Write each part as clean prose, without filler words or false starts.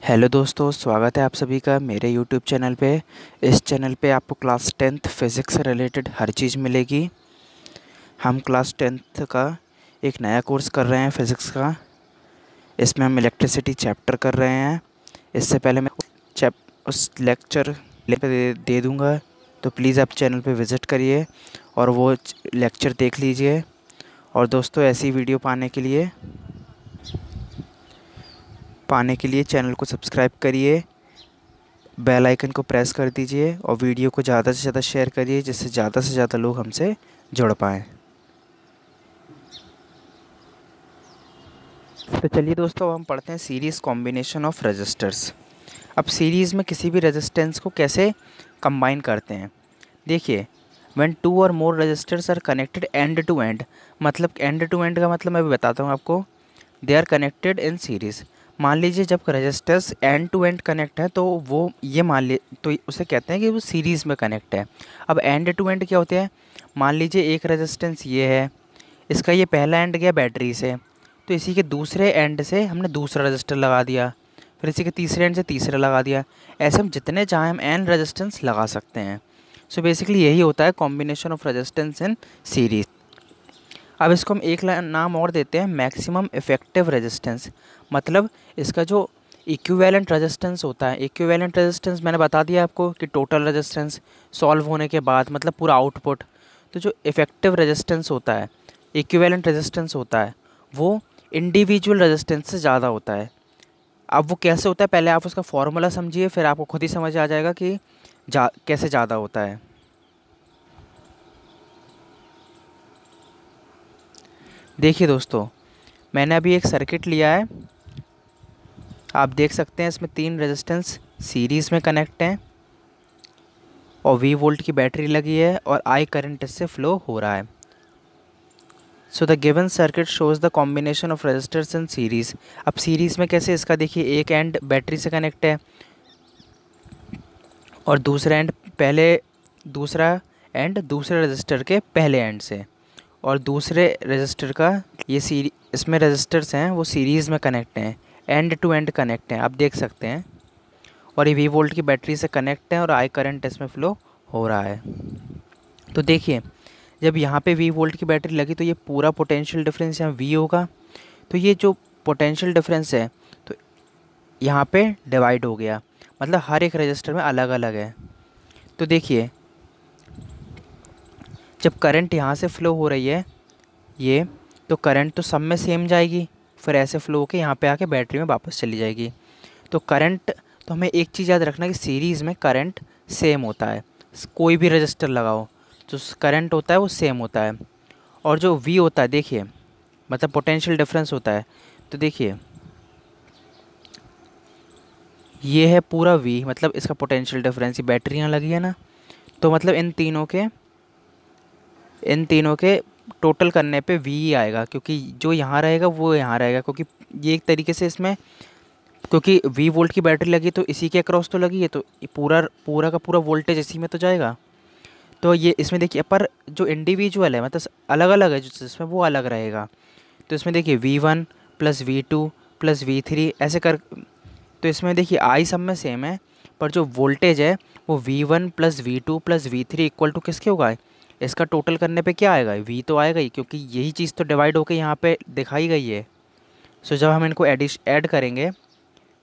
Hello दोस्तों, स्वागत है आप सभी का मेरे यूट्यूब चैनल पे। इस चैनल पे आपको क्लास टेंथ फिज़िक्स से रिलेटेड हर चीज़ मिलेगी। हम क्लास टेंथ का एक नया कोर्स कर रहे हैं फिज़िक्स का। इसमें हम इलेक्ट्रिसिटी चैप्टर कर रहे हैं। इससे पहले मैं चैप उस लेक्चर दे दूँगा, तो प्लीज़ आप चैनल पे विज़िट करिए और वो लेक्चर देख लीजिए। और दोस्तों, ऐसी वीडियो पाने के लिए चैनल को सब्सक्राइब करिए, बेल आइकन को प्रेस कर दीजिए और वीडियो को ज़्यादा से ज़्यादा शेयर करिए, जिससे ज़्यादा से ज़्यादा लोग हमसे जुड़ पाएँ। तो चलिए दोस्तों, हम पढ़ते हैं सीरीज़ कॉम्बिनेशन ऑफ रेजिस्टर्स। अब सीरीज़ में किसी भी रेजिस्टेंस को कैसे कंबाइन करते हैं, देखिए। व्हेन टू और more resistors are connected end to end, मतलब एंड टू एंड का मतलब मैं भी बताता हूँ आपको। They are connected in series. मान लीजिए जब resistors end to end connect है तो वो ये मान ली तो उसे कहते हैं कि वो सीरीज़ में कनेक्ट है। अब एंड टू एंड क्या होते हैं, मान लीजिए एक रेजिस्टेंस ये है, इसका ये पहला एंड गया बैटरी से, तो इसी के दूसरे एंड से हमने दूसरा रजिस्टर लगा दिया, फिर इसी के तीसरे एंड से तीसरा लगा दिया। ऐसे हम जितने चाहें हम एन रेजिस्टेंस लगा सकते हैं। सो बेसिकली यही होता है combination of resistance in series. अब इसको हम एक नाम और देते हैं, मैक्सिमम इफेक्टिव रेजिस्टेंस। मतलब इसका जो इक्विवेलेंट रेजिस्टेंस होता है, इक्विवेलेंट रेजिस्टेंस मैंने बता दिया आपको कि टोटल रेजिस्टेंस सॉल्व होने के बाद मतलब पूरा आउटपुट। तो जो इफेक्टिव रेजिस्टेंस होता है, इक्विवेलेंट रेजिस्टेंस होता है, वो इंडिविजुअल रेजिस्टेंस से ज़्यादा होता है। अब वो कैसे होता है, पहले आप उसका फॉर्मूला समझिए, फिर आपको खुद ही समझ आ जाएगा कि कैसे ज़्यादा होता है। देखिए दोस्तों, मैंने अभी एक सर्किट लिया है। आप देख सकते हैं इसमें तीन रेजिस्टेंस सीरीज़ में कनेक्ट हैं और वी वोल्ट की बैटरी लगी है और आई करंट इससे फ्लो हो रहा है। So the given circuit shows the combination of resistors in series. अब सीरीज़ में कैसे, इसका देखिए एक एंड बैटरी से कनेक्ट है और दूसरा एंड दूसरे रजिस्टर के पहले एंड से, और दूसरे रजिस्टर का इसमें रजिस्टर्स हैं वो सीरीज़ में कनेक्ट हैं, एंड टू एंड कनेक्ट हैं, आप देख सकते हैं। और ये वी वोल्ट की बैटरी से कनेक्ट है और आई करंट इसमें फ़्लो हो रहा है। तो देखिए, जब यहाँ पे वी वोल्ट की बैटरी लगी तो ये पूरा पोटेंशियल डिफरेंस यहाँ वी होगा। तो ये जो पोटेंशियल डिफरेंस है तो यहाँ पे डिवाइड हो गया, मतलब हर एक रजिस्टर में अलग अलग है। तो देखिए, जब करंट यहाँ से फ़्लो हो रही है ये, तो करंट तो सब में सेम जाएगी, फिर ऐसे फ़्लो होकर यहाँ पे आके बैटरी में वापस चली जाएगी। तो करंट, तो हमें एक चीज़ याद रखना कि सीरीज़ में करंट सेम होता है, कोई भी रजिस्टर लगाओ तो करंट होता है वो सेम होता है। और जो वी होता है, देखिए, मतलब पोटेंशियल डिफरेंस होता है। तो देखिए, ये है पूरा वी, मतलब इसका पोटेंशियल डिफरेंस, ये बैटरी यहाँ लगी है ना, तो मतलब इन तीनों के टोटल करने पे वी ही आएगा, क्योंकि जो यहाँ रहेगा वो यहाँ रहेगा, क्योंकि ये एक तरीके से इसमें, क्योंकि वी वोल्ट की बैटरी लगी तो इसी के अक्रॉस तो लगी है, तो ये पूरा पूरा का पूरा वोल्टेज इसी में तो जाएगा। तो ये इसमें देखिए, पर जो इंडिविजुअल है मतलब अलग अलग है, जिसमें वो अलग रहेगा। तो इसमें देखिए V1 plus V2 plus V3 ऐसे कर, तो इसमें देखिए आई सब में सेम है, पर जो वोल्टेज है वो V1 plus V2 plus V3 equal to किसके होगा, इसका टोटल करने पे क्या आएगा, V तो आएगा ही, क्योंकि यही चीज़ तो डिवाइड होकर यहाँ पे दिखाई गई है। सो जब हम इनको ऐड करेंगे,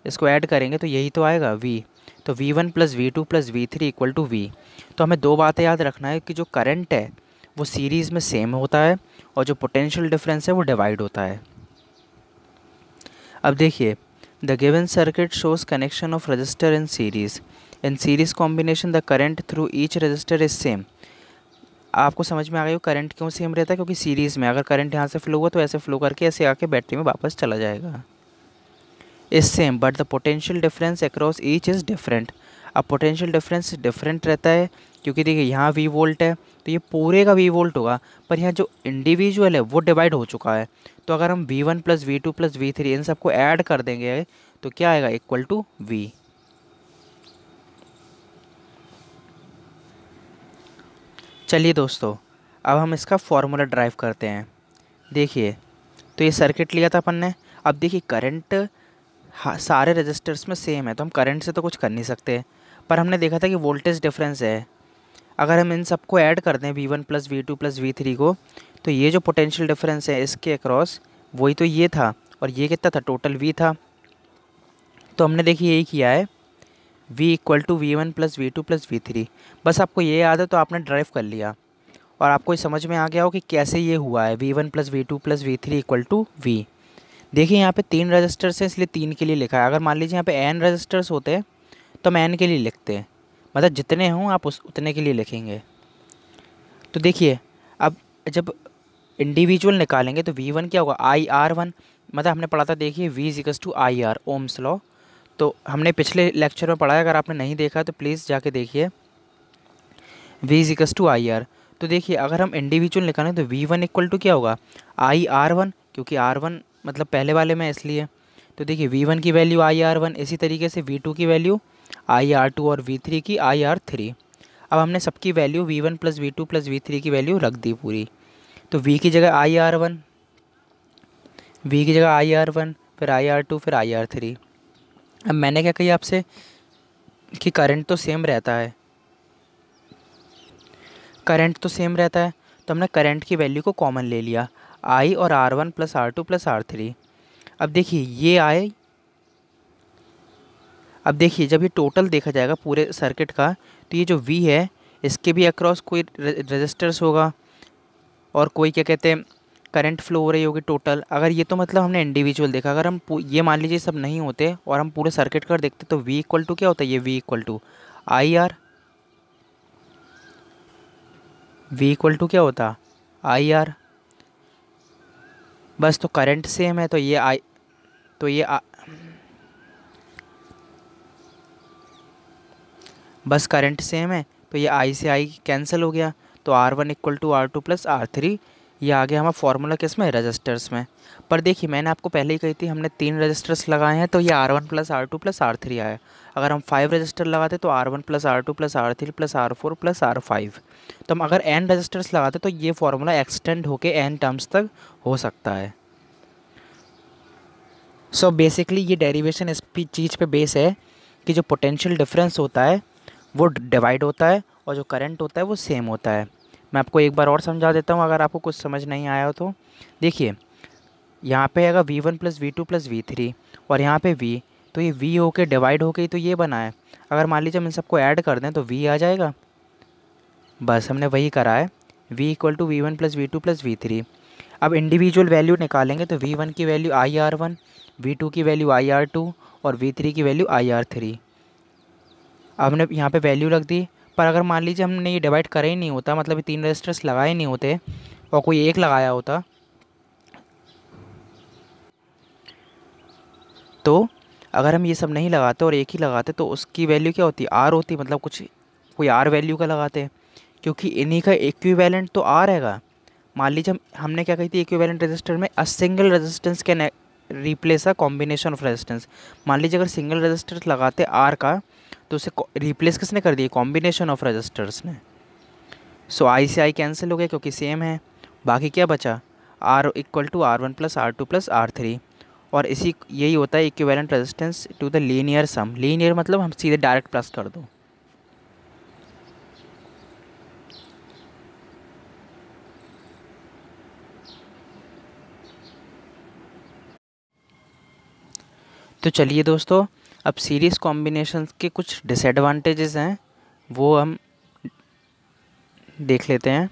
इसको ऐड करेंगे तो यही तो आएगा V। तो V1 plus V2 plus V3 equal to V। तो हमें दो बातें याद रखना है कि जो करंट है वो सीरीज़ में सेम होता है और जो पोटेंशियल डिफरेंस है वो डिवाइड होता है। अब देखिए, the given circuit shows connection of register in series combination the current through each resistor is same. आपको समझ में आ गई हो करंट क्यों सेम रहता है, क्योंकि सीरीज़ में अगर करंट यहाँ से फ्लो हुआ तो ऐसे फ्लो करके ऐसे आके बैटरी में वापस चला जाएगा। Is same but the potential difference across each is different. अब पोटेंशियल डिफरेंस डिफरेंट रहता है, क्योंकि देखिए यहाँ वी वोल्ट है तो ये पूरे का वी वोल्ट होगा, पर यहाँ जो इंडिविजुअल है वो डिवाइड हो चुका है। तो अगर हम V1 plus V2 plus V3 इन सबको ऐड कर देंगे तो क्या आएगा, इक्वल टू V। चलिए दोस्तों, अब हम इसका फॉर्मूला ड्राइव करते हैं। देखिए, तो ये सर्किट लिया था अपन ने। अब देखिए, करंट हाँ सारे रजिस्टर्स में सेम है तो हम करंट से तो कुछ कर नहीं सकते, पर हमने देखा था कि वोल्टेज डिफरेंस है। अगर हम इन सबको ऐड कर दें V1 plus V2 plus V3 को, तो ये जो पोटेंशियल डिफरेंस है इसके अक्रॉस वही तो ये था, और ये कितना था, टोटल V था। तो हमने देखिए यही किया है, V equal to V1 plus V2 plus V3। बस आपको ये याद है तो आपने ड्राइव कर लिया, और आपको ये समझ में आ गया हो कि कैसे ये हुआ है V1 plus V2 plus V3 equal to V। देखिए यहाँ पे 3 रजिस्टर्स हैं इसलिए 3 के लिए लिखा है। अगर मान लीजिए यहाँ पे n रजिस्टर्स होते तो हम n के लिए लिखते हैं, मतलब जितने हों आप उतने के लिए लिखेंगे। तो देखिए अब जब इंडिविजुअल निकालेंगे तो V1 क्या होगा, IR1, मतलब हमने पढ़ा था देखिए V is equals to IR, ohm's law. तो हमने पिछले लेक्चर में पढ़ा है, अगर आपने नहीं देखा तो प्लीज़ जाके देखिए, V is equals to IR। तो देखिए अगर हम इंडिविजुअल निकालें तो V1 इक्वल टू क्या होगा, IR1, क्योंकि R1 मतलब पहले वाले में इसलिए। तो देखिए V1 की वैल्यू IR1, इसी तरीके से V2 की वैल्यू IR2 और V3 की IR3। अब हमने सबकी value V1 plus V2 plus V3 की वैल्यू रख दी पूरी। तो V की जगह IR1, V की जगह IR1, फिर IR2, फिर IR3। अब मैंने क्या कही आपसे कि करंट तो सेम रहता है, करंट तो सेम रहता है, तो हमने करंट की वैल्यू को कॉमन ले लिया, I और R1 plus R2 plus R3। अब देखिए ये आए, अब देखिए जब ये टोटल देखा जाएगा पूरे सर्किट का, तो ये जो V है इसके भी अक्रॉस कोई रजिस्टर्स होगा और कोई क्या कहते हैं करंट फ्लो हो रही होगी टोटल। अगर ये तो मतलब हमने इंडिविजुअल देखा, अगर हम ये मान लीजिए सब नहीं होते और हम पूरे सर्किट का देखते तो V इक्वल टू क्या होता है, ये V equal to IR, V equal to क्या होता IR। बस तो करंट सेम है तो ये I, तो ये बस करंट सेम है तो ये I से I कैंसिल हो गया, तो R1 equal to R2 plus R3। ये आ गया हमारा फार्मूला किस में, रजिस्टर्स में। पर देखिए मैंने आपको पहले ही कही थी हमने 3 रजिस्टर्स लगाए हैं तो ये R1 plus R2 plus R3 आया। अगर हम 5 रजिस्टर लगाते तो R1 plus R2 plus R3 plus R4 plus R5। तो हम अगर n रजिस्टर्स लगाते तो ये फार्मूला एक्सटेंड होके n टर्म्स तक हो सकता है। सो बेसिकली ये डेरिवेशन इस चीज़ पे बेस है कि जो पोटेंशियल डिफरेंस होता है वो डिवाइड होता है और जो करंट होता है वो सेम होता है। मैं आपको एक बार और समझा देता हूँ अगर आपको कुछ समझ नहीं आया हो तो। देखिए यहाँ पे आएगा V1 plus V2 plus V3 और यहाँ पे V, तो ये V होके डिवाइड होके तो ये बना है। अगर मान लीजिए हम इन सबको ऐड कर दें तो V आ जाएगा, बस हमने वही करा है, V equal to V1 plus V2 plus V3। अब इंडिविजुअल वैल्यू निकालेंगे तो V1 की वैल्यू IR1, V2 की वैल्यू IR2 और V3 की वैल्यू IR3। अब हमने यहाँ पे वैल्यू रख दी, पर अगर मान लीजिए हमने ये डिवाइड करा ही नहीं होता, मतलब ये 3 रजिस्टर्स लगाए नहीं होते और कोई एक लगाया होता, तो अगर हम ये सब नहीं लगाते और एक ही लगाते तो उसकी वैल्यू क्या होती, R होती, मतलब कुछ कोई R वैल्यू का लगाते, क्योंकि इन्हीं का इक्विवेलेंट तो R रहेगा। मान लीजिए हमने क्या कही थी, इक्विवेलेंट रेजिस्टर में a single resistance can replace a combination of resistance. मान लीजिए अगर सिंगल रेजिस्टेंस लगाते R का तो उसे रिप्लेस किसने कर दिया, कॉम्बिनेशन ऑफ रेजिस्टर्स ने। सो I से I कैंसिल हो गया क्योंकि सेम है, बाकी क्या बचा, R equal to R1 plus R2 plus R3। और इसी यही होता है equivalent resistance to the linear sum. Linear मतलब हम सीधे डायरेक्ट प्लस कर दो। तो चलिए दोस्तों, अब सीरीज़ कॉम्बिनेशन के कुछ डिसएडवांटेजेस हैं वो हम देख लेते हैं।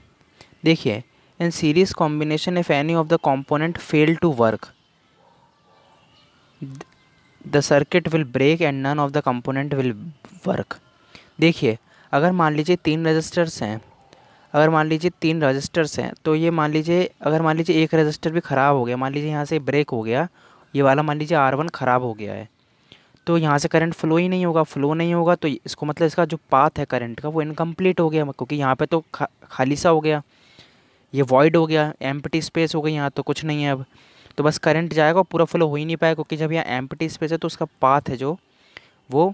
देखिए in series combination if any of the component fail to work the circuit will break and none of the component will work. देखिए अगर मान लीजिए 3 रजिस्टर्स हैं, अगर मान लीजिए 3 रजिस्टर्स हैं तो ये मान लीजिए अगर मान लीजिए एक रजिस्टर भी ख़राब हो गया, मान लीजिए यहाँ से ब्रेक हो गया, ये वाला मान लीजिए R1 ख़राब हो गया है, तो यहाँ से करंट फ्लो ही नहीं होगा। फ्लो नहीं होगा तो इसको मतलब इसका जो पाथ है करंट का वो इनकम्प्लीट हो गया, क्योंकि यहाँ पे तो खाली सा हो गया, ये वॉइड हो गया, एम्प्टी स्पेस हो गई, यहाँ तो कुछ नहीं है अब। तो बस करंट जाएगा, पूरा फ्लो हो ही नहीं पाएगा, क्योंकि जब यहाँ एम्प्टी स्पेस है तो उसका पाथ है जो वो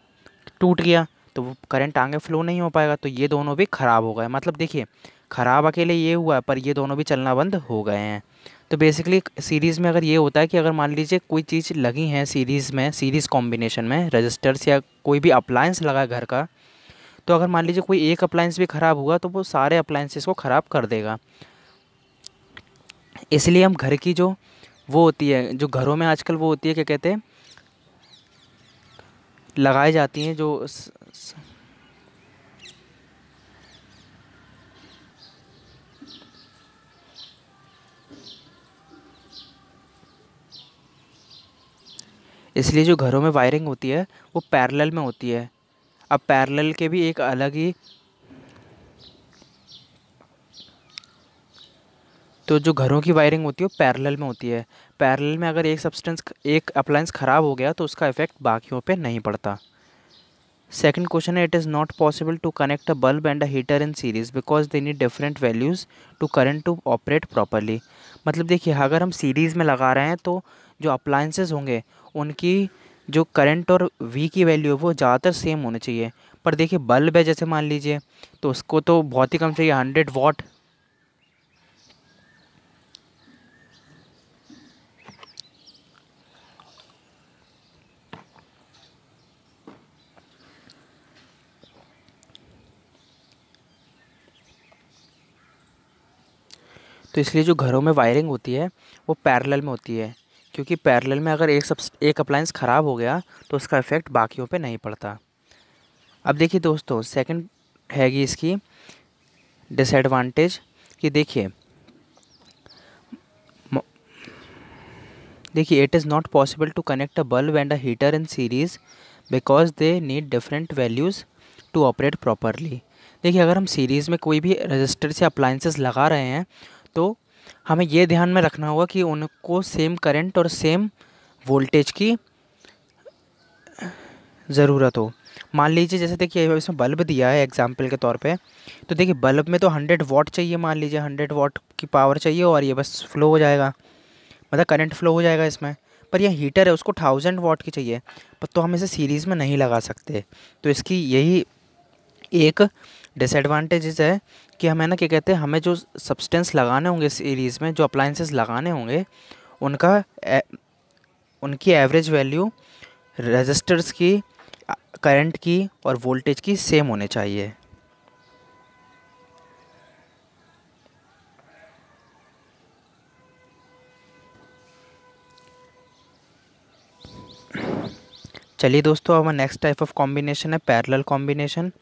टूट गया, तो वो करंट आगे फ्लो नहीं हो पाएगा। तो ये दोनों भी ख़राब हो गए, मतलब देखिए ख़राब अकेले ये हुआ है पर ये दोनों भी चलना बंद हो गए हैं। तो बेसिकली सीरीज़ में अगर ये होता है कि अगर मान लीजिए कोई चीज़ लगी है सीरीज़ में, सीरीज़ कॉम्बिनेशन में रजिस्टर्स या कोई भी अप्लायंस लगा है घर का, तो अगर मान लीजिए कोई एक अप्लायंस भी ख़राब हुआ तो वो सारे अप्लायंसेस को ख़राब कर देगा। इसलिए हम घर की जो वो होती है, जो घरों में आजकल वो होती है, क्या कहते हैं, लगाई जाती हैं जो इसलिए जो घरों में वायरिंग होती है वो पैरेलल में होती है। अब पैरेलल के भी एक अलग ही, तो जो घरों की वायरिंग होती है वो पैरेलल में होती है। पैरेलल में अगर एक अप्लायंस ख़राब हो गया तो उसका इफेक्ट बाकियों पे नहीं पड़ता। सेकंड क्वेश्चन है, it is not possible to connect a bulb and a heater in series because they need different values to current to operate properly. मतलब देखिए, अगर हम सीरीज़ में लगा रहे हैं तो जो अप्लायंसेस होंगे उनकी जो करंट और वी की वैल्यू है वो ज़्यादातर सेम होनी चाहिए। पर देखिए बल्ब है जैसे मान लीजिए, तो उसको तो बहुत ही कम चाहिए, 100 वाट। तो इसलिए जो घरों में वायरिंग होती है वो पैरेलल में होती है, क्योंकि पैरेलल में अगर एक अप्लायंस ख़राब हो गया तो उसका इफ़ेक्ट बाकियों पे नहीं पड़ता। अब देखिए दोस्तों, सेकंड हैगी इसकी डिसएडवांटेज कि म- देखिए it is not possible to connect a bulb and a heater in series because they need different values to operate properly. देखिए अगर हम सीरीज़ में कोई भी रजिस्टर से अप्लायंसेस लगा रहे हैं तो हमें ये ध्यान में रखना होगा कि उनको सेम करंट और सेम वोल्टेज की ज़रूरत हो। मान लीजिए जैसे देखिए इसमें बल्ब दिया है एग्जांपल के तौर पे, तो देखिए बल्ब में तो 100 वाट चाहिए, मान लीजिए 100 वाट की पावर चाहिए और ये बस फ्लो हो जाएगा, मतलब करंट फ्लो हो जाएगा इसमें। पर यह हीटर है उसको 1000 वाट की चाहिए, पर तो हम इसे सीरीज़ में नहीं लगा सकते। तो इसकी यही एक डिसएडवांटेजेस है कि हमें ना क्या कहते हैं, हमें जो सब्सटेंस लगाने होंगे सीरीज़ में, जो अप्लायंसेस लगाने होंगे उनका उनकी एवरेज वैल्यू रेजिस्टर्स की, करंट की और वोल्टेज की सेम होने चाहिए। चलिए दोस्तों, अब नेक्स्ट टाइप ऑफ कॉम्बिनेशन है पैरेलल कॉम्बिनेशन।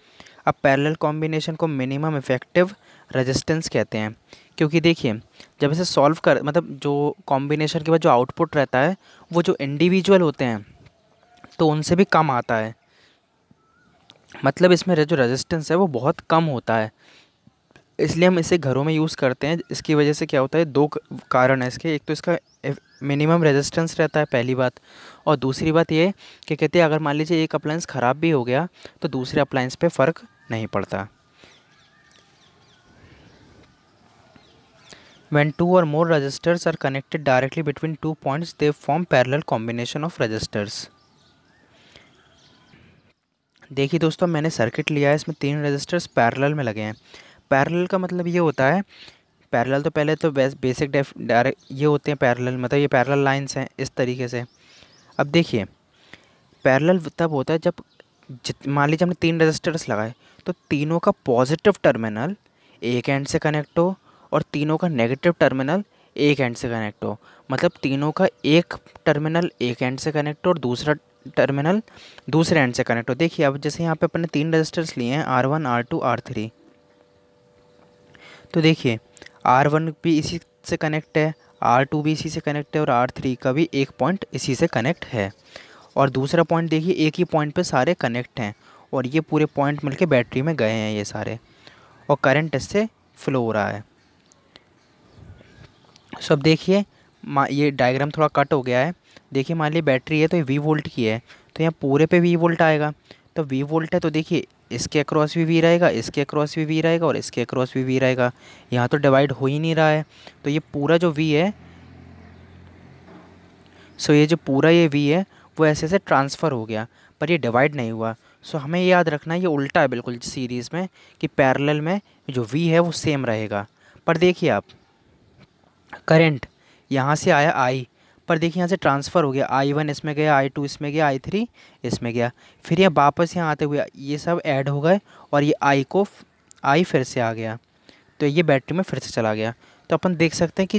अब पैरेलल कॉम्बिनेशन को मिनिमम इफेक्टिव रेजिस्टेंस कहते हैं, क्योंकि देखिए जब इसे सॉल्व कर, मतलब जो कॉम्बिनेशन के बाद जो आउटपुट रहता है वो जो इंडिविजुअल होते हैं तो उनसे भी कम आता है। मतलब इसमें जो रेजिस्टेंस है वो बहुत कम होता है, इसलिए हम इसे घरों में यूज़ करते हैं। इसकी वजह से क्या होता है, दो कारण है इसके। एक तो इसका मिनिमम रेजिस्टेंस रहता है, पहली बात। और दूसरी बात ये कि कहते हैं अगर मान लीजिए एक अप्लायंस ख़राब भी हो गया तो दूसरे अप्लायंस पे फ़र्क नहीं पड़ता। When two or more resistors are connected directly between 2 points, they form parallel combination of resistors। देखिए दोस्तों, मैंने सर्किट लिया है, इसमें 3 रेजिस्टर्स पैरेलल में लगे हैं। पैरेलल का मतलब ये होता है, पैरेलल तो पहले तो बेसिक डायरेक्ट ये होते हैं पैरेलल, मतलब ये पैरेलल लाइंस हैं इस तरीके से। अब देखिए पैरेलल तब होता है जब मान लीजिए हमने 3 रेजिस्टर्स लगाए तो तीनों का पॉजिटिव टर्मिनल एक एंड से कनेक्ट हो और तीनों का नेगेटिव टर्मिनल एक एंड से कनेक्ट हो। मतलब तीनों का एक टर्मिनल एक एंड से कनेक्ट हो और दूसरा टर्मिनल दूसरे एंड से कनेक्ट हो। देखिए अब जैसे यहाँ पे अपन ने 3 रेजिस्टर्स लिए हैं, R1 R2 R3। तो देखिए R1 भी इसी से कनेक्ट है, R2 भी इसी से कनेक्ट है और R3 का भी एक पॉइंट इसी से कनेक्ट है। और दूसरा पॉइंट देखिए एक ही पॉइंट पे सारे कनेक्ट हैं और ये पूरे पॉइंट मिलके बैटरी में गए हैं ये सारे, और करंट इससे फ्लो हो रहा है। सो अब देखिए ये डायग्राम थोड़ा कट हो गया है। देखिए मान ली बैटरी है तो ये V वोल्ट की है, तो यहाँ पूरे पे V वोल्ट आएगा। तो V वोल्ट है तो देखिए इसके अक्रॉस भी V रहेगा, इसके अक्रॉस भी V रहेगा और इसके अक्रॉस भी V रहेगा। यहाँ तो डिवाइड हो ही नहीं रहा है, तो ये पूरा जो V है, सो ये जो पूरा ये V है वो ऐसे ऐसे ट्रांसफ़र हो गया, पर ये डिवाइड नहीं हुआ। सो हमें ये याद रखना है, ये उल्टा है बिल्कुल सीरीज़ में, कि पैरेलल में जो V है वो सेम रहेगा। पर देखिए आप करंट यहाँ से आया आई, पर देखिए यहाँ से ट्रांसफ़र हो गया, I1 इसमें गया, I2 इसमें गया, I3 इसमें गया, फिर ये वापस यहाँ आते हुए ये सब ऐड हो गए और ये आई फिर से आ गया, तो ये बैटरी में फिर से चला गया। तो अपन देख सकते हैं कि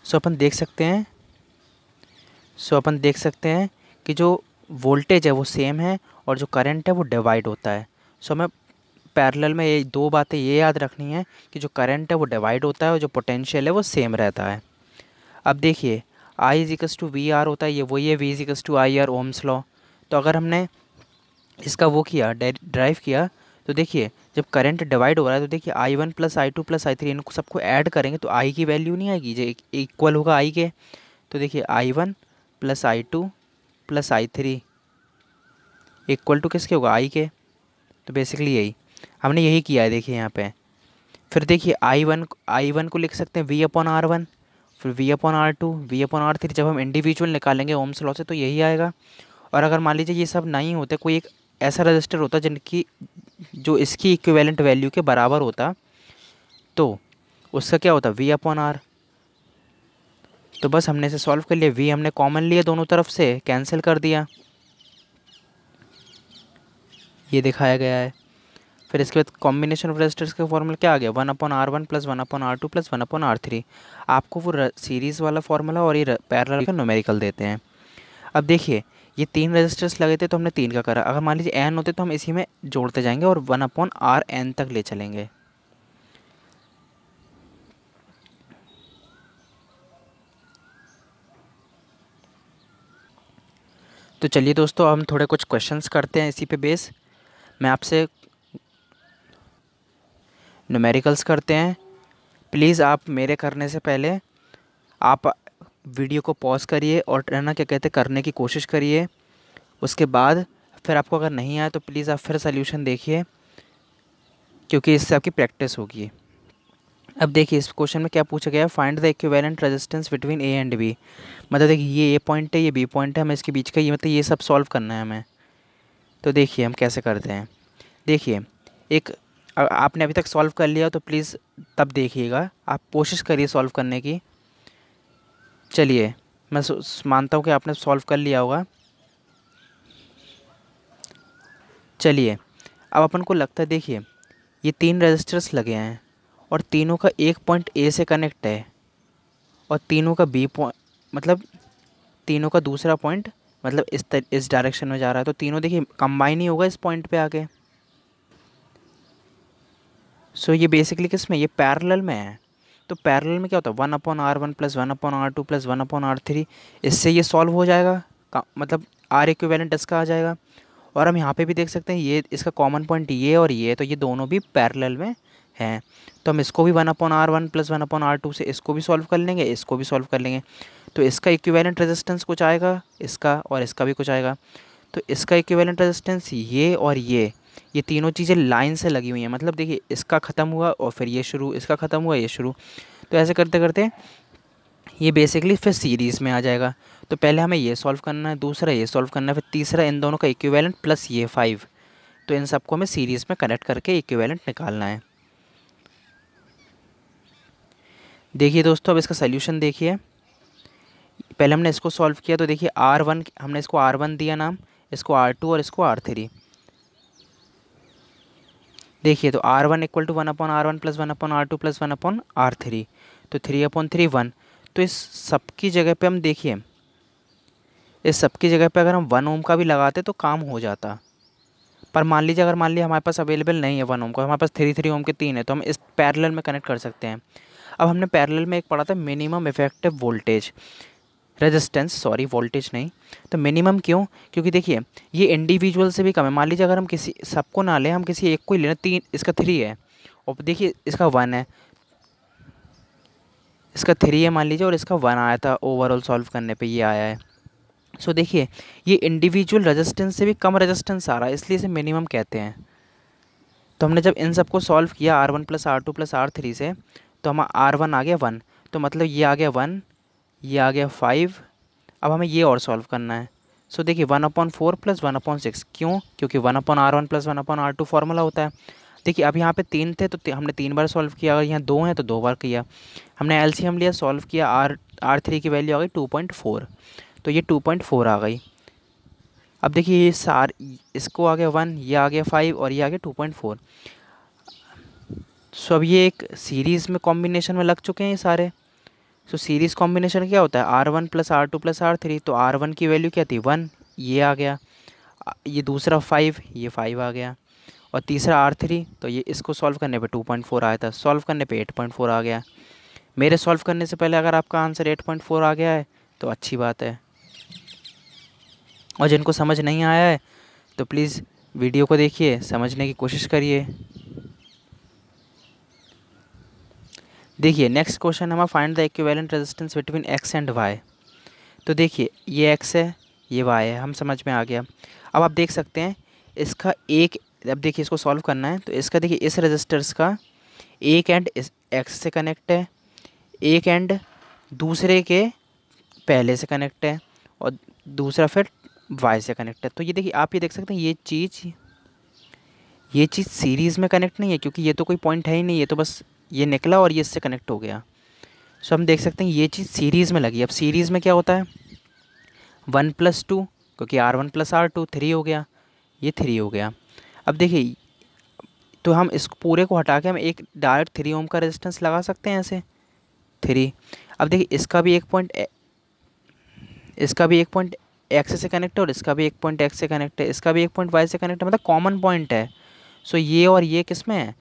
सो अपन देख सकते हैं कि जो वोल्टेज है वो सेम है और जो करंट है वो डिवाइड होता है। सो हमें पैरेलल में ये दो बातें ये याद रखनी है कि जो करंट है वो डिवाइड होता है और जो पोटेंशियल है वो सेम रहता है। अब देखिए I equals to V R होता है, ये वही है, V equals to I R, ohm's law. तो अगर हमने इसका वो किया, ड्राइव किया, तो देखिए जब करंट डिवाइड हो रहा है तो देखिए I1 plus I2 plus I3 इनको सबको ऐड करेंगे तो I की वैल्यू नहीं आएगी, जो इक्वल होगा I के। तो देखिए I1 plus I2 plus I3 equal to किसके होगा, I के। तो बेसिकली यही हमने यही किया है, देखिए यहाँ पे। फिर देखिए I1 को लिख सकते हैं V/R1, फिर V/R2, V/R3, जब हम इंडिविजुअल निकालेंगे ओम्स लॉ से तो यही आएगा। और अगर मान लीजिए ये सब नहीं होते, कोई एक ऐसा रजिस्टर होता जिनकी जो इसकी इक्विवेलेंट वैल्यू के बराबर होता, तो उसका क्या होता, V/R। तो बस हमने इसे सॉल्व कर लिया, V हमने कॉमन लिया, दोनों तरफ से कैंसिल कर दिया, ये दिखाया गया है। फिर इसके बाद कॉम्बिनेशन ऑफ रजिस्टर्स का फॉर्मूला क्या आ गया, 1/R1 plus 1/R2 plus 1/R3। आपको वो सीरीज़ वाला फार्मूला और ये पैरेलल का न्यूमेरिकल देते हैं। अब देखिए ये 3 रजिस्टर्स लगे थे तो हमने 3 का करा, अगर मान लीजिए n होते तो हम इसी में जोड़ते जाएंगे और 1/Rn तक ले चलेंगे। तो चलिए दोस्तों हम थोड़े कुछ क्वेश्चंस करते हैं इसी पे बेस। मैं आपसे न्यूमेरिकल्स करते हैं। प्लीज़ आप मेरे करने से पहले आप वीडियो को पॉज करिए और है ना क्या कहते करने की कोशिश करिए। उसके बाद फिर आपको अगर नहीं आया तो प्लीज़ आप फिर सॉल्यूशन देखिए, क्योंकि इससे आपकी प्रैक्टिस होगी। अब देखिए इस क्वेश्चन में क्या पूछा गया है, find the equivalent resistance between A and B. मतलब देखिए ये ए पॉइंट है, ये बी पॉइंट है, हमें इसके बीच का ये मतलब ये सब सॉल्व करना है हमें। तो देखिए हम कैसे करते हैं। देखिए एक आपने अभी तक सॉल्व कर लिया तो प्लीज़ तब देखिएगा, आप कोशिश करिए सॉल्व करने की। चलिए मैं मानता हूँ कि आपने सॉल्व कर लिया होगा। चलिए अब अपन को लगता है, देखिए ये 3 रजिस्टर्स लगे हैं और तीनों का एक पॉइंट ए से कनेक्ट है और तीनों का बी पॉइंट, मतलब तीनों का दूसरा पॉइंट मतलब इस डायरेक्शन में जा रहा है, तो तीनों देखिए कंबाइन ही होगा इस पॉइंट पे आके। सो ये बेसिकली किस में, ये पैरेलल में है। तो पैरेलल में क्या होता है, 1/R1 plus 1/R2 plus 1/R3, इससे ये सॉल्व हो जाएगा, मतलब आर इक्विवेलेंट इसका आ जाएगा। और हम यहाँ पे भी देख सकते हैं ये इसका कॉमन पॉइंट ये और ये, तो ये दोनों भी पैरेलल में हैं। तो हम इसको भी 1/R1 प्लस 1/R2 से इसको भी सॉल्व कर लेंगे, इसको भी सॉल्व कर लेंगे। तो इसका इक्विवेलेंट रेजिस्टेंस कुछ आएगा, इसका और इसका भी कुछ आएगा। तो इसका इक्विवेलेंट रेजिस्टेंस ये और ये तीनों चीज़ें लाइन से लगी हुई हैं, मतलब देखिए इसका ख़त्म हुआ और फिर ये शुरू, इसका ख़त्म हुआ ये शुरू। तो ऐसे करते करते ये बेसिकली फिर सीरीज़ में आ जाएगा। तो पहले हमें ये सॉल्व करना है, दूसरा ये सॉल्व करना है, फिर तीसरा इन दोनों का इक्विवेलेंट प्लस ये 5। तो इन सबको हमें सीरीज़ में कनेक्ट करके इक्विवेलेंट निकालना है। देखिए दोस्तों अब इसका सल्यूशन देखिए। पहले हमने इसको सॉल्व किया तो देखिए R1 हमने इसको R1 दिया नाम, इसको R2 और इसको R3। देखिए तो R1 equal to 1/R1 plus 1/R2 plus 1/R3, तो 3/3 1। तो इस सब की जगह पे हम देखिए, इस सब की जगह पे अगर हम 1 ओम का भी लगाते तो काम हो जाता। पर मान लीजिए अगर मान लिया हमारे पास अवेलेबल नहीं है 1 ओम का, हमारे पास 3 ओम के 3 है, तो हम इस पैरेलल में कनेक्ट कर सकते हैं। अब हमने पैरेलल में एक पढ़ा था minimum effective voltage resistance, sorry voltage नहीं। तो मिनिमम क्यों, क्योंकि देखिए ये इंडिविजुअल से भी कम है। मान लीजिए अगर हम किसी सबको ना लें, हम किसी एक को ही लेना, 3 इसका 3 है और देखिए इसका 1 है, इसका 3 है मान लीजिए और इसका 1 आया था, ओवरऑल सॉल्व करने पे ये आया है। सो देखिए ये इंडिविजुअल रेजिस्टेंस से भी कम रेजिस्टेंस आ रहा है, इसलिए इसे मिनिमम कहते हैं। तो हमने जब इन सबको सॉल्व किया R1 plus R2 plus R3 से, तो हम R1 आ गया 1, तो मतलब ये आ गया 1, ये आ गया 5। अब हमें ये और सॉल्व करना है। सो देखिए 1/4 प्लस 1/6, क्यों, क्योंकि 1/R1 प्लस 1/R2 फार्मूला होता है। देखिए अब यहाँ पे 3 थे तो हमने 3 बार सॉल्व किया, अगर यहाँ 2 हैं तो 2 बार किया। हमने एलसीएम लिया, सॉल्व किया, R3 की वैल्यू आ गई 2.4, तो ये 2.4 आ गई। अब देखिए ये इसको आ गया 1, ये आ गया 5 और ये आ गया 2.4। सो अब ये एक सीरीज़ में कॉम्बिनेशन में लग चुके हैं ये सारे। सो सीरीज़ कॉम्बिनेशन क्या होता है, R1 plus R2 plus R3, तो R1 की वैल्यू क्या थी 1, ये आ गया। ये दूसरा 5, ये 5 आ गया। और तीसरा R3, तो ये इसको सॉल्व करने पे 2.4 आया था, सॉल्व करने पे 8.4 आ गया। मेरे सॉल्व करने से पहले अगर आपका आंसर 8.4 आ गया है तो अच्छी बात है। और जिनको समझ नहीं आया है तो प्लीज़ वीडियो को देखिए, समझने की कोशिश करिए। देखिए नेक्स्ट क्वेश्चन हमारा, find the equivalent resistance between x and y। तो देखिए ये x है, ये y है, हम समझ में आ गया। अब आप देख सकते हैं इसका एक, अब देखिए इसको सॉल्व करना है तो इसका देखिए इस रेजिस्टर्स का एक एंड इस x से कनेक्ट है, एक एंड दूसरे के पहले से कनेक्ट है और दूसरा फिर y से कनेक्ट है। तो ये देखिए आप ये देख सकते हैं ये चीज़ सीरीज़ में कनेक्ट नहीं है, क्योंकि ये तो कोई पॉइंट है ही नहीं, ये तो बस ये निकला और ये इससे कनेक्ट हो गया। सो हम देख सकते हैं ये चीज़ सीरीज़ में लगी। अब सीरीज़ में क्या होता है 1+2, क्योंकि R1 प्लस R2 3 हो गया, ये 3 हो गया। अब देखिए तो हम इस पूरे को हटा के हम एक डायरेक्ट 3 ओम का रेजिस्टेंस लगा सकते हैं ऐसे 3। अब देखिए इसका भी एक पॉइंट एक्स से कनेक्ट है और इसका भी एक पॉइंट एक्स से कनेक्ट है, इसका भी एक पॉइंट वाई से कनेक्ट है, मतलब कॉमन पॉइंट है। सो ये और ये किस में है,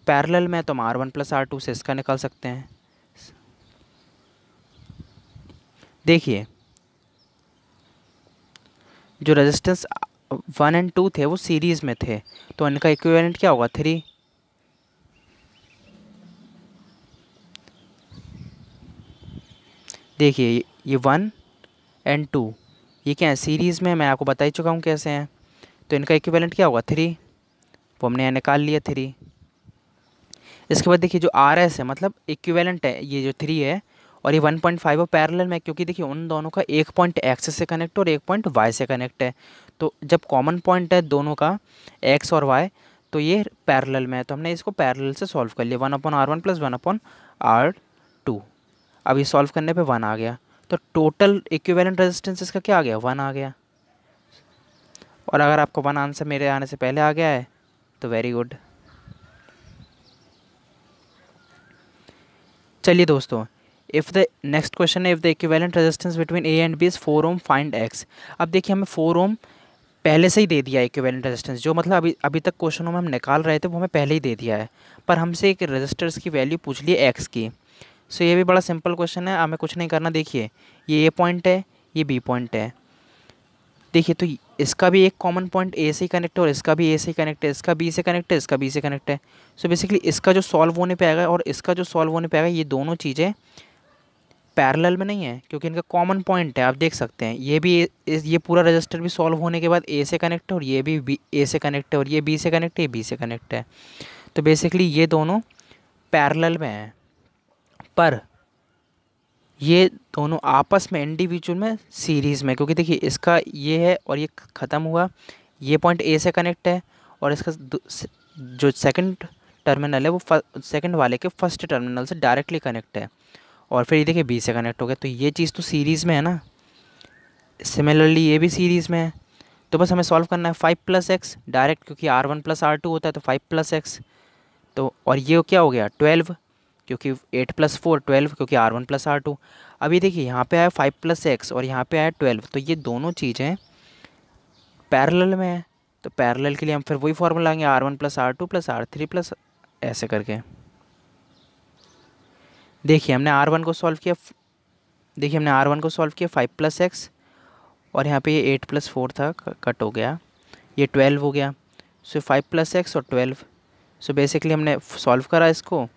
पैरेलल में, तो हम R1 प्लस R2 से इसका निकाल सकते हैं। देखिए जो रेजिस्टेंस 1 एंड 2 थे वो सीरीज़ में थे, तो इनका इक्विवेलेंट क्या होगा 3। देखिए ये 1 एंड 2 ये क्या है सीरीज़ में, मैं आपको बता ही चुका हूँ कैसे हैं। तो इनका इक्विवेलेंट क्या होगा 3, वो हमने यहाँ निकाल लिया 3। इसके बाद देखिए जो RS है मतलब इक्विवेलेंट है, ये जो 3 है और ये 1.5 वो पैरेलल में, क्योंकि देखिए उन दोनों का एक पॉइंट एक्स से कनेक्ट और एक पॉइंट वाई से कनेक्ट है। तो जब कॉमन पॉइंट है दोनों का एक्स और वाई, तो ये पैरेलल में है, तो हमने इसको पैरेलल से सॉल्व कर लिया 1/R1 प्लस 1/R2। अब ये सॉल्व करने पे 1 आ गया, तो टोटल इक्विवेलेंट रेजिस्टेंस इसका क्या आ गया 1 आ गया। और अगर आपको 1 आंसर मेरे आने से पहले आ गया है तो वेरी गुड। चलिए दोस्तों, इफ़ द नेक्स्ट क्वेश्चन है, if the equivalent resistance between A and B is 4 ohm find X. अब देखिए हमें 4 ओम पहले से ही दे दिया है इक्विवेलेंट रेजिस्टेंस, जो मतलब अभी तक क्वेश्चनों में हम निकाल रहे थे वो हमें पहले ही दे दिया है, पर हमसे एक रेजिस्टर्स की वैल्यू पूछ ली है एक्स की। सो ये भी बड़ा सिंपल क्वेश्चन है, हमें कुछ नहीं करना। देखिए ये ए पॉइंट है, ये बी पॉइंट है। देखिए तो इसका भी एक कॉमन पॉइंट ए से ही कनेक्ट है और इसका भी ए से ही कनेक्ट है, इसका बी से कनेक्ट है, इसका बी से कनेक्ट है। सो बेसिकली इसका जो सॉल्व होने पे आएगा और इसका जो सॉल्व होने पे आएगा, ये दोनों चीज़ें पैरेलल में नहीं है, क्योंकि इनका कॉमन पॉइंट है। आप देख सकते हैं ये भी ये पूरा रजिस्टर भी सॉल्व होने के बाद ए से कनेक्ट है और ये भी ए से कनेक्ट है और ये बी से कनेक्ट है, ये बी से कनेक्ट है। तो बेसिकली ये दोनों पैरेलल में हैं, पर ये दोनों आपस में इंडिविजुअल में सीरीज़ में, क्योंकि देखिए इसका ये है और ये ख़त्म हुआ, ये पॉइंट ए से कनेक्ट है और इसका जो सेकंड टर्मिनल है वो सेकंड वाले के फर्स्ट टर्मिनल से डायरेक्टली कनेक्ट है, और फिर ये देखिए बी से कनेक्ट हो गया, तो ये चीज़ तो सीरीज़ में है ना। सिमिलरली ये भी सीरीज़ में है, तो बस हमें सॉल्व करना है 5 + x डायरेक्ट, क्योंकि R1 + R2 होता है तो 5 + x। तो और ये क्या हो गया 12, क्योंकि 8 + 4 12, क्योंकि R1 + R2। अभी देखिए यहाँ पे आया 5 + x और यहाँ पे आया 12, तो ये दोनों चीज़ें पैरेलल में है। तो पैरेलल के लिए हम फिर वही फॉर्मूला लाएंगे R1 + R2 + R3 प्लस ऐसे करके। देखिए हमने R1 को सॉल्व किया, 5 + x और यहाँ पे ये 8 + 4 था, कट हो गया, ये 12 हो गया। सो 5 + x और 12। सो बेसिकली हमने सॉल्व करा इसको,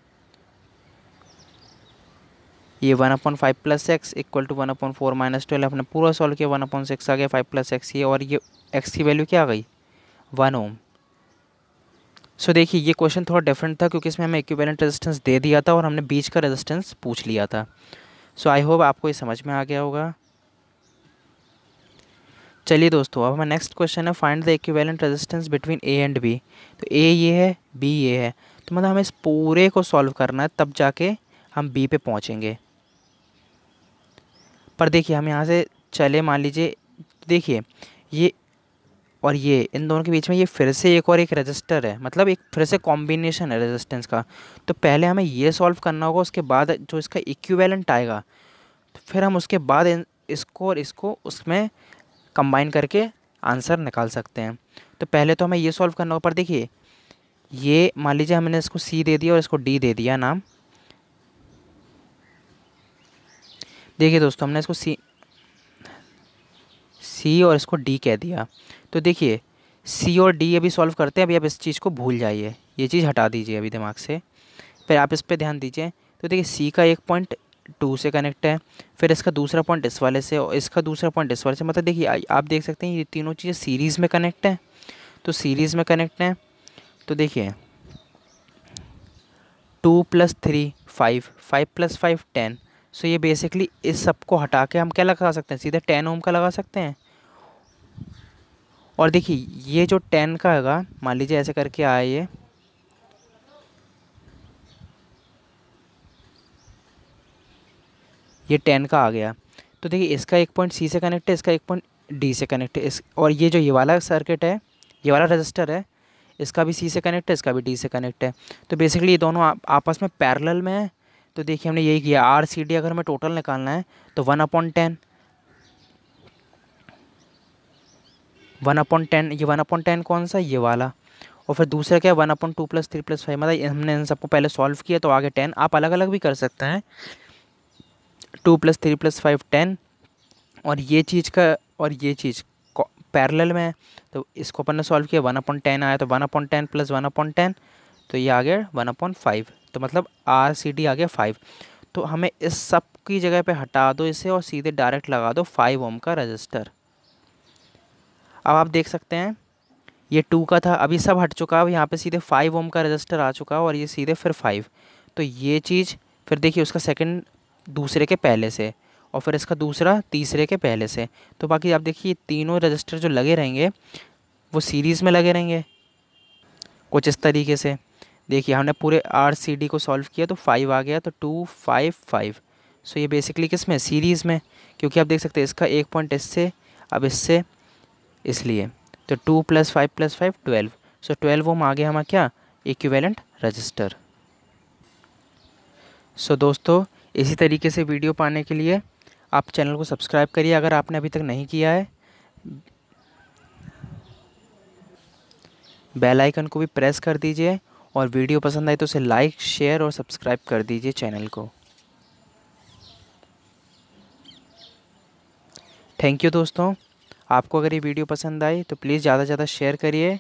ये 1/5 + x = 1/4 - 12 अपने पूरा सॉल्व किया, 1/6 आ गया 5 + x ये, और ये x की वैल्यू क्या आ गई 1 ओम। सो देखिए ये क्वेश्चन थोड़ा डिफरेंट था, क्योंकि इसमें हमें इक्विवेलेंट रेजिस्टेंस दे दिया था और हमने बीच का रेजिस्टेंस पूछ लिया था। सो आई होप आपको ये समझ में आ गया होगा। चलिए दोस्तों, अब हमारा नेक्स्ट क्वेश्चन है find the equivalent resistance between A and B. तो ए ये है, बी ये है, तो मतलब हमें इस पूरे को सॉल्व करना है, तब जाके हम बी पे पहुंचेंगे। पर देखिए हम यहाँ से चले, मान लीजिए, देखिए ये और ये इन दोनों के बीच में ये फिर से एक और एक रजिस्टर है, मतलब एक फिर से कॉम्बिनेशन है रेजिस्टेंस का। तो पहले हमें ये सॉल्व करना होगा, उसके बाद जो इसका इक्विवेलेंट आएगा, तो फिर हम उसके बाद इसको और इसको उसमें कंबाइन करके आंसर निकाल सकते हैं। तो पहले तो हमें ये सॉल्व करना होगा। पर देखिए ये मान लीजिए हमने इसको सी दे दिया और इसको डी दे दिया नाम। देखिए दोस्तों, हमने इसको सी और इसको डी कह दिया। तो देखिए सी और डी अभी सॉल्व करते हैं, अभी आप इस चीज़ को भूल जाइए, ये चीज़ हटा दीजिए अभी दिमाग से, फिर आप इस पे ध्यान दीजिए। तो देखिए सी का एक पॉइंट 2 से कनेक्ट है, फिर इसका दूसरा पॉइंट इस वाले से और इसका दूसरा पॉइंट इस वाले से, मतलब देखिए आप देख सकते हैं ये तीनों चीज़ें सीरीज़ में कनेक्ट हैं। तो सीरीज़ में कनेक्ट हैं, तो देखिए 2 + 3 5, 5 + 5 10। सो ये बेसिकली इस सब को हटा के हम क्या लगा सकते हैं, सीधे 10 ओम का लगा सकते हैं। और देखिए ये जो 10 का होगा, मान लीजिए ऐसे करके आया ये 10 का आ गया। तो देखिए इसका एक पॉइंट सी से कनेक्ट है, इसका एक पॉइंट डी से कनेक्ट है, इस और ये जो ये वाला सर्किट है, ये वाला रजिस्टर है, इसका भी सी से कनेक्ट है, इसका भी डी से कनेक्ट है। तो बेसिकली ये दोनों आपस में पैरेलल में है। तो देखिए हमने यही किया, आर सी डी अगर हमें टोटल निकालना है तो 1/10, 1/10, ये 1/10 कौन सा, ये वाला। और फिर दूसरा क्या है 1/2 + 3 + 5, मतलब हमने इन सबको पहले सॉल्व किया तो आगे 10। आप अलग अलग भी कर सकते हैं, 2 + 3 + 5 10। और ये चीज़ का और ये चीज़ पैरेलल में है, तो इसको अपन ने सॉल्व किया, 1/10 आया, तो 1/10 + 1/10, तो ये आ गया 1/5। तो मतलब आर सी डी आ गया 5। तो हमें इस सब की जगह पे हटा दो इसे और सीधे डायरेक्ट लगा दो 5 ओम का रजिस्टर। अब आप देख सकते हैं ये 2 का था, अभी सब हट चुका है, अब यहाँ पे सीधे 5 ओम का रजिस्टर आ चुका है और ये सीधे फिर 5। तो ये चीज़ फिर देखिए उसका सेकंड दूसरे के पहले से, और फिर इसका दूसरा तीसरे के पहले से। तो बाकी आप देखिए तीनों रजिस्टर जो लगे रहेंगे वो सीरीज़ में लगे रहेंगे कुछ इस तरीके से। देखिए हमने पूरे आर सी डी को सॉल्व किया तो 5 आ गया, तो 2 5 5। सो ये बेसिकली किस में, सीरीज़ में, क्योंकि आप देख सकते हैं इसका एक पॉइंट इससे, अब इससे, इसलिए। तो 2 + 5 + 5 12। सो 12 ओम आ गया हमारा क्या, इक्विवेलेंट रजिस्टर। सो दोस्तों, इसी तरीके से वीडियो पाने के लिए आप चैनल को सब्सक्राइब करिए अगर आपने अभी तक नहीं किया है, बेल आइकन को भी प्रेस कर दीजिए, और वीडियो पसंद आए तो उसे लाइक शेयर और सब्सक्राइब कर दीजिए चैनल को। थैंक यू दोस्तों। आपको अगर ये वीडियो पसंद आई तो प्लीज़ ज़्यादा से ज़्यादा शेयर करिए